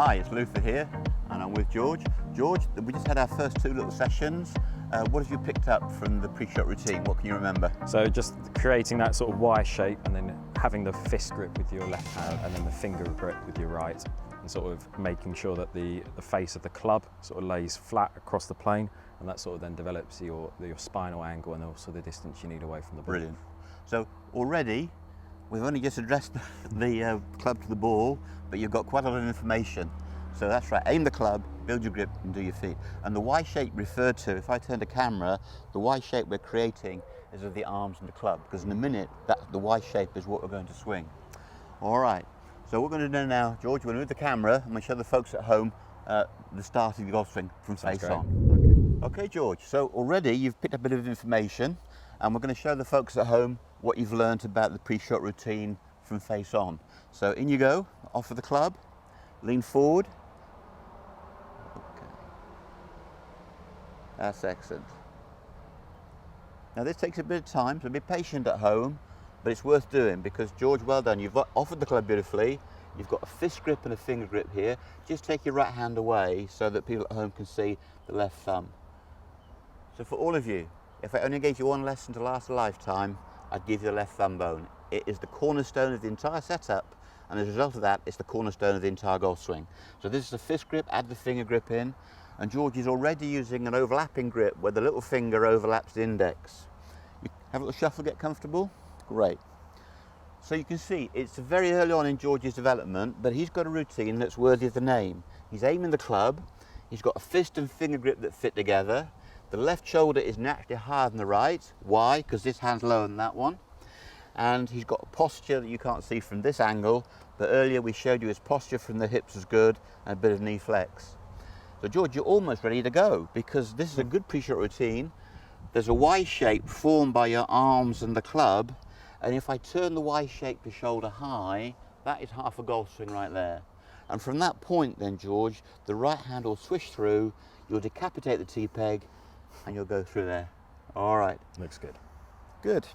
Hi, it's Luther here, and I'm with George. George, we just had our first two little sessions. What have you picked up from the pre-shot routine? What can you remember? So just creating that sort of Y shape, and then having the fist grip with your left hand, and then the finger grip with your right, and sort of making sure that the face of the club sort of lays flat across the plane, and that sort of then develops your spinal angle and also the distance you need away from the ball. Brilliant. So already, we've only just addressed the club to the ball, but you've got quite a lot of information. So that's right, aim the club, build your grip and do your feet. And the Y shape referred to, if I turn the camera, the Y shape we're creating is of the arms and the club, because in a minute, the Y shape is what we're going to swing. All right, so what we're going to do now, George, we're going to move the camera and we'll show the folks at home the start of the golf swing from face on. Okay, George, so already you've picked up a bit of information, and we're going to show the folks at home what you've learned about the pre-shot routine from face on. So in you go, off of the club, lean forward. Okay. That's excellent. Now this takes a bit of time, so be patient at home, but it's worth doing because, George, well done. You've offered the club beautifully. You've got a fist grip and a finger grip here. Just take your right hand away so that people at home can see the left thumb. So for all of you, if I only gave you one lesson to last a lifetime, I'd give you the left thumb bone. It is the cornerstone of the entire setup, and as a result of that, it's the cornerstone of the entire golf swing. So this is the fist grip, add the finger grip in, and George is already using an overlapping grip where the little finger overlaps the index. You have a little shuffle, get comfortable? Great. So you can see, it's very early on in George's development, but he's got a routine that's worthy of the name. He's aiming the club, he's got a fist and finger grip that fit together. The left shoulder is naturally higher than the right. Why? Because this hand's lower than that one. And he's got a posture that you can't see from this angle, but earlier we showed you his posture from the hips was good and a bit of knee flex. So George, you're almost ready to go because this is a good pre-shot routine. There's a Y shape formed by your arms and the club, and if I turn the Y shape to shoulder high, that is half a golf swing right there. And from that point then, George, the right hand will swish through, you'll decapitate the tee peg, and you'll go through there. All right. Looks good. Good.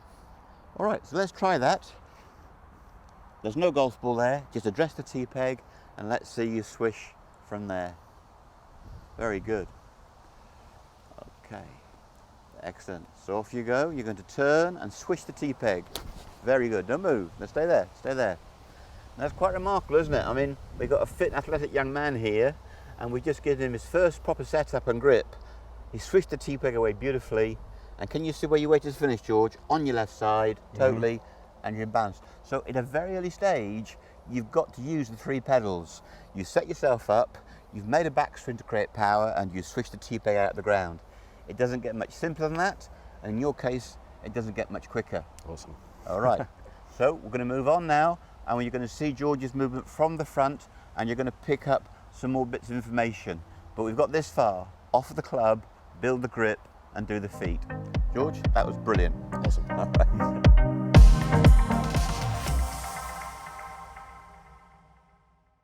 All right, so let's try that. There's no golf ball there, just address the tee peg, and let's see you swish from there. Very good. Okay, excellent. So off you go, you're going to turn and swish the tee peg. Very good, don't move, now stay there, stay there. That's quite remarkable, isn't it? I mean, we've got a fit, athletic young man here, and we've just given him his first proper setup and grip. He swished the tee peg away beautifully, and can you see where your weight is finished, George? On your left side, totally, and you're balanced. So at a very early stage, you've got to use the three pedals. You set yourself up, you've made a backswing to create power, and you switch the tee peg out of the ground. It doesn't get much simpler than that, and in your case, it doesn't get much quicker. Awesome. All right, so we're going to move on now, and you're going to see George's movement from the front, and you're going to pick up some more bits of information. But we've got this far, off of the club, build the grip, and do the feet. George, that was brilliant. Awesome. All right.